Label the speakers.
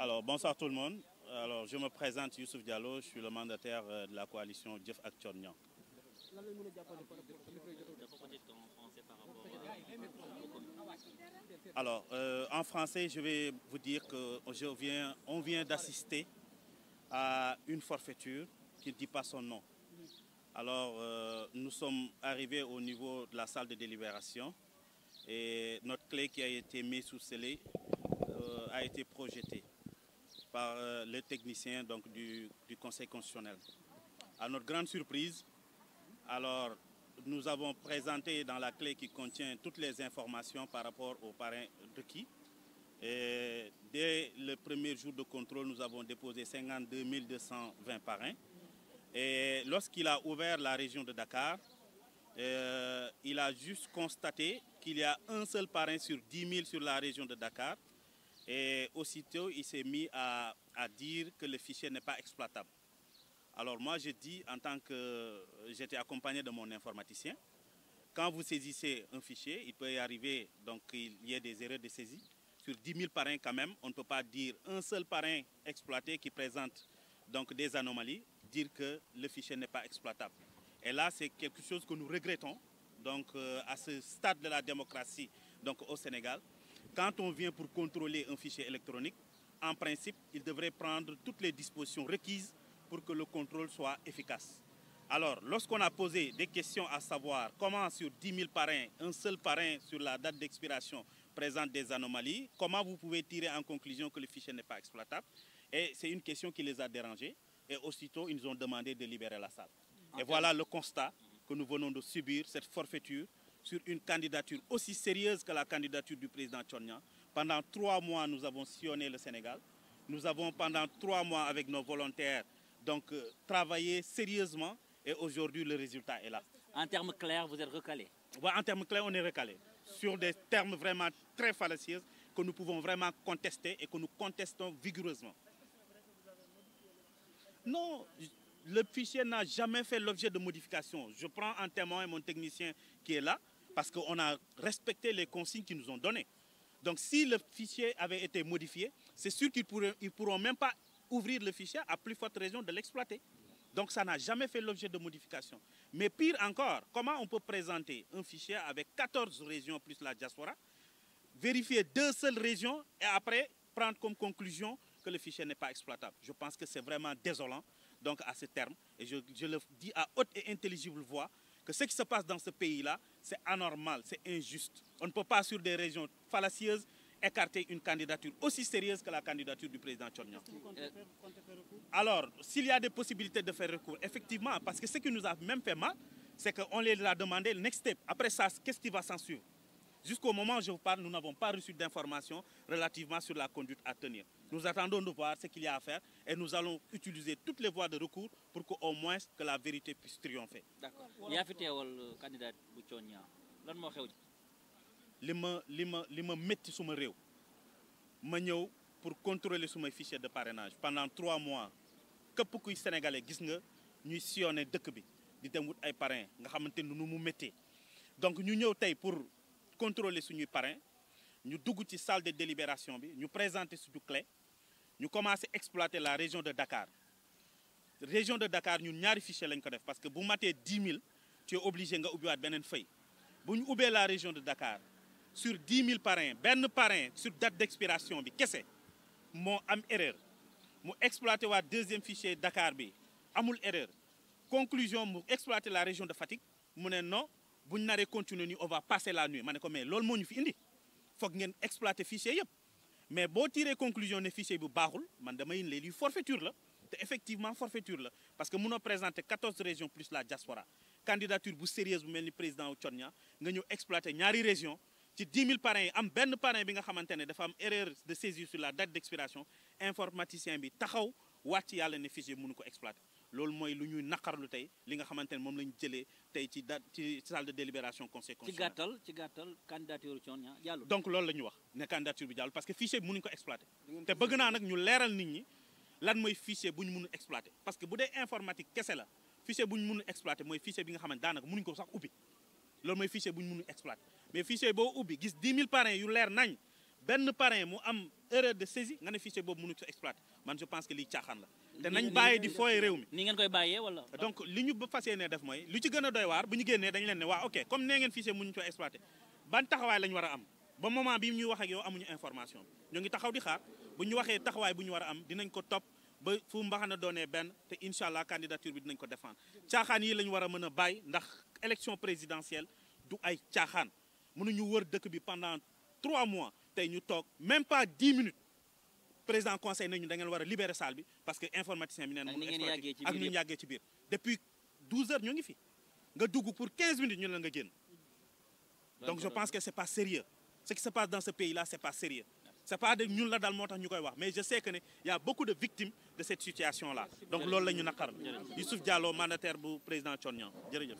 Speaker 1: Alors, bonsoir tout le monde. Alors, je me présente Youssouf Diallo, je suis le mandataire de la coalition Jëf ak Thione. Alors, en français, je vais vous dire qu'on vient d'assister à une forfaiture qui ne dit pas son nom. Alors, nous sommes arrivés au niveau de la salle de délibération et notre clé qui a été mise sous scellé a été projetée par les techniciens donc, du Conseil constitutionnel. À notre grande surprise, alors, nous avons présenté dans la clé qui contient toutes les informations par rapport aux parrains requis. Et dès le premier jour de contrôle, nous avons déposé 52 220 parrains. Et lorsqu'il a ouvert la région de Dakar, il a juste constaté qu'il y a un seul parrain sur 10 000 sur la région de Dakar. Et aussitôt, il s'est mis à dire que le fichier n'est pas exploitable. Alors moi, je dis, en tant que j'étais accompagné de mon informaticien, quand vous saisissez un fichier, il peut y arriver donc qu'il y ait des erreurs de saisie. Sur 10 000 parrains quand même, on ne peut pas dire un seul parrain exploité qui présente donc des anomalies, dire que le fichier n'est pas exploitable. Et là, c'est quelque chose que nous regrettons donc, à ce stade de la démocratie donc, au Sénégal. Quand on vient pour contrôler un fichier électronique, en principe, il devrait prendre toutes les dispositions requises pour que le contrôle soit efficace. Alors, lorsqu'on a posé des questions à savoir comment sur 10 000 parrains, un seul parrain sur la date d'expiration présente des anomalies, comment vous pouvez tirer en conclusion que le fichier n'est pas exploitable? Et c'est une question qui les a dérangés. Et aussitôt, ils nous ont demandé de libérer la salle. Et voilà le constat que nous venons de subir, cette forfaiture, sur une candidature aussi sérieuse que la candidature du président Thione. Pendant 3 mois, nous avons sillonné le Sénégal. Nous avons, pendant 3 mois, avec nos volontaires, donc, travaillé sérieusement. Et aujourd'hui, le résultat est là.
Speaker 2: En termes clairs, vous êtes recalé?
Speaker 1: Oui, en termes clairs, on est recalé. Sur des termes vraiment très fallacieux que nous pouvons vraiment contester et que nous contestons vigoureusement. Non, le fichier n'a jamais fait l'objet de modification. Je prends en témoin mon technicien qui est là, parce qu'on a respecté les consignes qu'ils nous ont données. Donc si le fichier avait été modifié, c'est sûr qu'ils ne pourront même pas ouvrir le fichier, à plus forte raison de l'exploiter. Donc ça n'a jamais fait l'objet de modification. Mais pire encore, comment on peut présenter un fichier avec 14 régions plus la diaspora, vérifier 2 seules régions et après prendre comme conclusion que le fichier n'est pas exploitable? Je pense que c'est vraiment désolant donc, à ce terme. Et je le dis à haute et intelligible voix que ce qui se passe dans ce pays-là, c'est anormal, c'est injuste. On ne peut pas, sur des régions fallacieuses, écarter une candidature aussi sérieuse que la candidature du président Thione. Alors, s'il y a des possibilités de faire recours, effectivement, parce que ce qui nous a même fait mal, c'est qu'on les a demandé le next step. Après ça, qu'est-ce qui va s'en suivre? Jusqu'au moment où je vous parle, nous n'avons pas reçu d'informations relativement sur la conduite à tenir. Nous attendons de voir ce qu'il y a à faire et nous allons utiliser toutes les voies de recours pour qu'au moins que la vérité puisse triompher.
Speaker 2: D'accord. yaa fi teewal candidat bu Thione lan moo xew?
Speaker 1: li ma métti suma réew ma ñëw pour contrôler suma fichier de parrainage pendant 3 mois képp kuy sénégalais gis nga ñuy sillonné dëkk bi di dem wut ay parrain nga xamante ni nu mu méttee. Donc ñu ñëw tey pour contrôler suñuy parrain ñu dugg ci salle de délibération bi ñu présenter suñu clé ñu commencé exploiter la région de Dakar. Région de Dakar ñun ñaari fichier lañ ko def parce que bu matee 10 000 tu es obligé nga ubbiwaat beneen feuille. Bu ñu ubbee la région de Dakar sur 10 000 parrains benn parrain sur date d'expiration bi kese moo am erreur mu exploité waat deuxième fichier Dakar bi amul erreur. Conclusion mu exploité la région de Fatick mu ne non bu ñu naree continuer nii on va passer la nuit ma ne ko mais loolu moo ñu fi indi foog ngeen exploité fichier yëpp. Mais boo tiré conclusion ne fichier bi baaxul man damay leen lii forfaiture la te effectivement forfaiture la parce que mënoo présenter 14 régions plus la diaspora candidature bu sérieuse bu mel ni président wu Thione nga ñëw exploiter ñaari région ci 10 000 parrains yi am benn parrain bi nga xamante ne dafa am erreur de saisie sur la date d'expiration informaticien bi taxaw wàcc yàlla ne fichier mënu ko exploiter. Loolu mooy lu ñuy naqarlu tey li nga xamante ne moom la ñu jëlee tey ci salle de délibération conseil constitutionnel.
Speaker 2: ci gàttal candidature Thione jàllul.
Speaker 1: Donc loolu la ñu wax ne candidature bi jàllul parce que fichier bi mënuñu ko exploiter. te bëgg naa nag ñu leeral nit ñi lan mooy fichier bu ñu mënu exploiter parce que bu dee informatique kese la fichier bu ñu mënu exploiter mooy fichier bi nga xamante daanaka mënuñu ko sax ubbi loolu mooy fichier bu ñu mënu exploiter mais fichier boo ubbi gis 10 000 parrains yu leer nañ benn parrain mu am erreur de saisie nga ne fichier boobu mënu ko exploiter man je pense que lii caaxaan la te nañ bàyyi di fooye réew mi.
Speaker 2: ni ngeen koy bàyyee wala.
Speaker 1: donc li ñu ba fas yéenee def mooy lu ci gën a doy waar bu ñu génnee dañu leen ne waa ok comme nee ngeen fichier mënuñu ko exploiter ban taxawaay la ñu war a am ba moment bi ñuy wax ak yow amuñu information ñoo ngi taxaw di xaar bu ñu waxee taxawaay bu ñu war a am dinañ ko topp ba fu mbaxana doonee benn te incha allah candidature bi dinañ ko défendre caaxaan yi la ñu war a mën a bàyyi ndax élection présidentielle du ay caaxaan mënuñu wër dëkk bi pendant 3 mois tey ñu toog même pas 10 minutes président conseil nañu da ngeen war a libérer salle bi parce que informaticien bi neen mënu exploiter ak ñu yàggee ci biir depuis 12 heures ñu ngi fi nga dugg pour 15 minutes ñu la nga génn donc je pense que c'est pas sérieux ce qui se passe dans ce pays là c'est pas sérieux c'est pas de ñun la dal moo tax ñu koy wax mais je sais que ne y a beaucoup de victimes de cette situation là donc loolu la ñu naqar Youssouf Diallo mandataire bu président Thione Niang jërëjëf